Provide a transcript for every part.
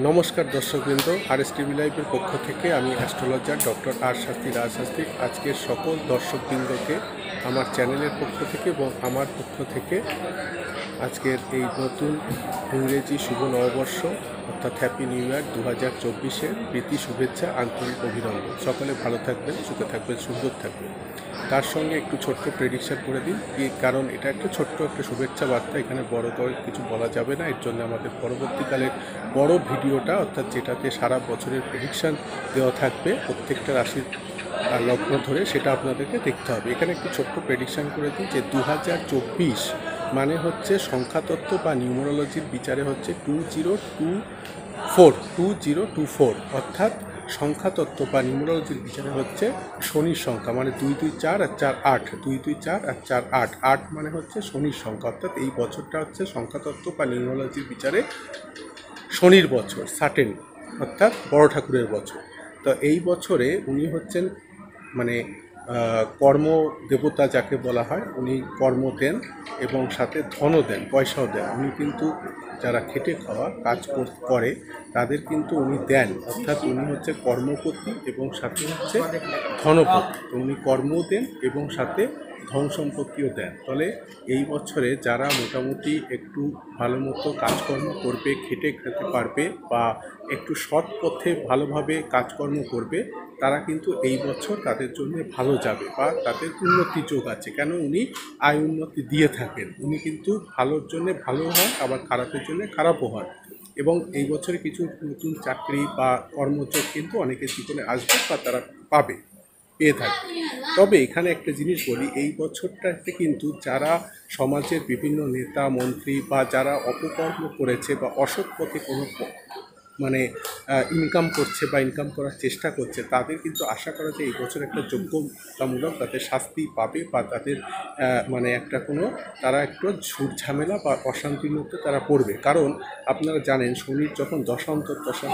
নমস্কার দর্শকবৃন্দ, RS TV লাইভের পক্ষ থেকে আমি অ্যাস্ট্রোলজার ডক্টর আর শাস্ত্রী রাজশাস্ত্রী আজকের সকল দর্শকবৃন্দকে আমার চ্যানেলের পক্ষ থেকে এবং আমার পক্ষ থেকে আজকের এই নতুন ইংরেজি শুভ নববর্ষ অর্থাৎ হ্যাপি নিউ ইয়ার 2024-এর প্রীতি শুভেচ্ছা, আন্তরিক অভিনন্দন। সকলে ভালো থাকবেন, সুখে থাকবেন, সুন্দর থাকবেন। তার সঙ্গে একটু ছোট্ট প্রেডিকশন করে দিন, কারণ এটা একটা ছোট্ট একটা শুভেচ্ছা বার্তা, এখানে বড় করে কিছু বলা যাবে না। এর জন্য আমাদের পরবর্তীকালের বড় ভিডিওটা অর্থাৎ যেটাতে সারা বছরের প্রেডিকশান দেওয়া থাকবে প্রত্যেকটা রাশির লগ্ন ধরে, সেটা আপনাদেরকে দেখতে হবে। এখানে একটু ছোট্ট প্রেডিকশান করে দিই যে 2024 মানে হচ্ছে সংখ্যাতত্ত্ব বা নিউমারোলজির বিচারে হচ্ছে 2024 অর্থাৎ সংখ্যাতত্ত্ব বা নিউমারোলজির বিচারে হচ্ছে শনির সংখ্যা, মানে 224 আর 48, 224 আর 48, 8 মানে হচ্ছে শনির সংখ্যা। অর্থাৎ এই বছরটা হচ্ছে সংখ্যাতত্ত্ব বা নিউমারোলজির বিচারে শনির বছর, সার্টেন, অর্থাৎ বড় ঠাকুরের বছর। তো এই বছরে উনি হচ্ছেন মানে কর্ম দেবতা যাকে বলা হয়, উনি কর্ম দেন এবং সাথে ধনও দেন, পয়সাও দেন। উনি কিন্তু যারা খেটে খাওয়া কাজ করে তাদের কিন্তু উনি দেন, অর্থাৎ উনি হচ্ছে কর্মপতি এবং সাথে হচ্ছে ধনপতি। তো উনি কর্মও দেন এবং সাথে ধন সম্পত্তিও দেন। ফলে এই বছরে যারা মোটামুটি একটু ভালো মতো কাজকর্ম করবে, খেটে খেতে পারবে বা একটু সৎ পথে ভালোভাবে কাজকর্ম করবে, তারা কিন্তু এই বছর তাদের জন্য ভালো যাবে বা তাদের উন্নতি যোগ আছে। কেন, উনি আয় উন্নতি দিয়ে থাকেন। উনি কিন্তু ভালোর জন্য ভালো হন, আবার খারাপের জন্য খারাপও হন। এবং এই বছরে কিছু নতুন চাকরি বা কর্মযোগ কিন্তু অনেকের জীবনে আসবে বা তারা পেয়ে থাকবে। তবে এখানে একটা জিনিস বলি, এই বছরটাতে কিন্তু যারা সমাজের বিভিন্ন নেতা মন্ত্রী বা যারা অপকর্ম করেছে বা অসৎ পথে কোনো মানে ইনকাম করছে বা ইনকাম করার চেষ্টা করছে, তাদের কিন্তু আশা করা যায় এই বছর একটা যোগ্যতামূলক তাদের শাস্তি পাবে বা তাদের মানে একটা কোনো তারা একটু ঝুট ঝামেলা বা অশান্তির মধ্যে তারা পড়বে। কারণ আপনারা জানেন, শনির যখন দশা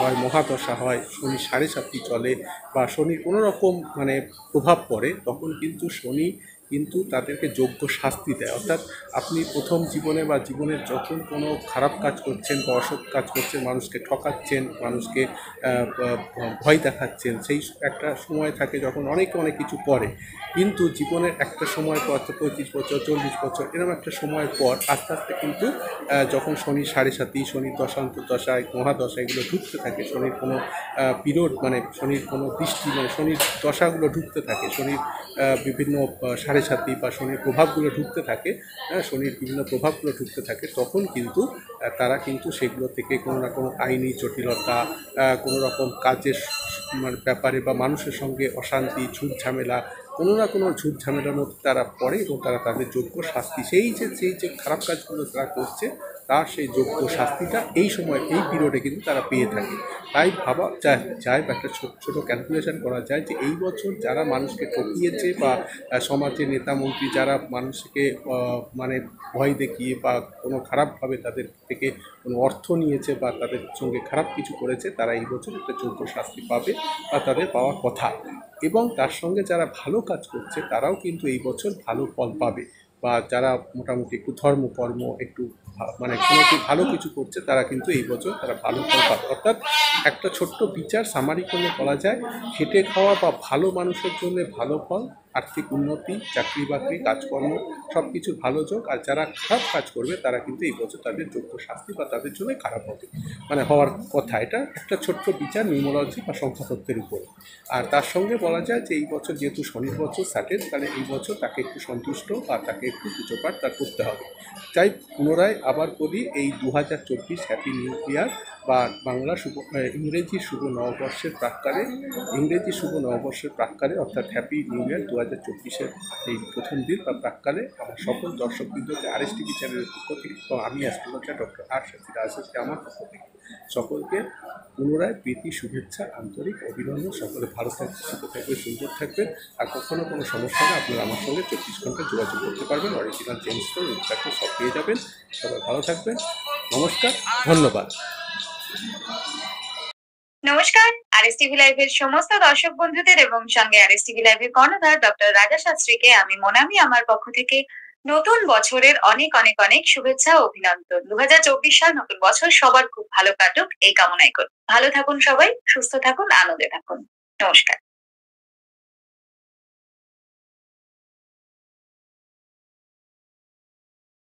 হয়, মহাদশা হয়, শনি 7.5 চলে বা শনির কোনো রকম মানে প্রভাব পড়ে, তখন কিন্তু শনি কিন্তু তাদেরকে যোগ্য শাস্তি দেয়। অর্থাৎ আপনি প্রথম জীবনে বা জীবনের যখন কোনো খারাপ কাজ করছেন বা অসৎ কাজ করছেন, মানুষকে ঠকাচ্ছেন, মানুষকে ভয় দেখাচ্ছেন, সেই একটা সময় থাকে যখন অনেকে অনেক কিছু করে, কিন্তু জীবনের একটা সময় পর, 35 বছর 40 বছর এরকম একটা সময় পর আস্তে আস্তে কিন্তু যখন শনির 7.5, শনির দশায় মহাদশা এগুলো ঢুকতে থাকে, শনির কোনো পিরিয়ড মানে শনির কোনো দৃষ্টি মানে শনির দশাগুলো ঢুকতে থাকে, শনির বিভিন্ন 7.5 বা শনির প্রভাবগুলো ঢুকতে থাকে, শনির বিভিন্ন প্রভাবগুলো ঢুকতে থাকে, তখন কিন্তু তারা কিন্তু সেগুলো থেকে কোনো না কোনো আইনি জটিলতা, কোনো রকম কাজের মানে ব্যাপারে বা মানুষের সঙ্গে অশান্তি, ঝুট ঝামেলা, কোনো না কোনো ঝুট ঝামেলার মধ্যে তারা পড়ে এবং তারা তাদের যোগ্য শাস্তি, সেই যে খারাপ কাজগুলো তারা করছে তার সেই যোগ্য শাস্তিটা এই সময় এই পিরিয়ডে কিন্তু তারা পেয়ে থাকে। তাই ভাবা যায় বা একটা ছোটো ক্যালকুলেশন করা যায় যে এই বছর যারা মানুষকে ঠকিয়েছে বা সমাজের নেতা মন্ত্রী যারা মানুষকে মানে ভয় দেখিয়ে বা কোনো খারাপভাবে তাদের থেকে কোনো অর্থ নিয়েছে বা তাদের সঙ্গে খারাপ কিছু করেছে, তারা এই বছর একটা যোগ্য শাস্তি পাবে বা তাদের পাওয়ার কথা। এবং তার সঙ্গে যারা ভালো কাজ করছে তারাও কিন্তু এই বছর ভালো ফল পাবে, বা যারা মোটামুটি একটু ধর্মকর্ম একটু মানে কোনো ভালো কিছু করছে তারা কিন্তু এই বছর তারা ভালো ফল পাবে। অর্থাৎ একটা ছোট্ট বিচার সামারি করলে বলা যায়, খেটে খাওয়া বা ভালো মানুষের জন্য ভালো ফল, আর্থিক উন্নতি, চাকরি বাকরি, কাজকর্ম সব কিছুর ভালো যোগ। আর যারা খারাপ কাজ করবে তারা কিন্তু এই বছর তাদের যোগ্য শাস্তি বা তাদের জন্য খারাপ হবে, মানে হওয়ার কথা। এটা একটা ছোট্ট বিচার নিউমারোলজি বা সংখ্যাতত্ত্বের উপরে। আর তার সঙ্গে বলা যায় যে এই বছর যেহেতু শনির বছর সাটেন, তাহলে এই বছর তাকে একটু সন্তুষ্ট বা তাকে একটু পুজোপাঠ তার করতে হবে। তাই পুনরায় আবার বলি, এই 2024 হ্যাপি নিউ ইয়ার বা ইংরেজি শুভ নববর্ষের প্রাক্কালে অর্থাৎ হ্যাপি নিউ ইয়ার 2024-এর এই প্রথম দিন বা প্রাক্কালে আমার সকল দর্শকবৃন্দকে আরএস টিভি চ্যানেলের পক্ষ থেকে এবং আমি অ্যাস্ট্রোলজার ডক্টর আর শাস্ত্রী রাজশাস্ত্রী আমার পক্ষ থেকে সকলকে পুনরায় প্রীতি শুভেচ্ছা, আন্তরিক অভিনন্দন। সকলে ভালো থাকবে, সুখে থাকবে, সুন্দর থাকবেন। আর কখনো কোনো সমস্যা হলে আপনারা আমার সঙ্গে 24 ঘন্টা যোগাযোগ করতে পারবেন। অরিজিনাল চেঞ্জ স্টোর ইনফ্যাক্ট সব পেয়ে যাবেন। সবাই ভালো থাকবেন। নমস্কার, ধন্যবাদ। নমস্কার, আরএস টিভি লাইভের সমস্ত দর্শক বন্ধুদের এবং সঙ্গে আরএস টিভি লাইভের কর্ণধার ডক্টর রাজা শাস্ত্রীকে আমি মোনামি আমার পক্ষ থেকে নতুন বছরের অনেক অনেক অনেক শুভেচ্ছা ও অভিনন্দন। 2024 সাল নতুন বছর সবার খুব ভালো কাটুক এই কামনাই করি। ভালো থাকুন সবাই, সুস্থ থাকুন, আনন্দে থাকুন। নমস্কার।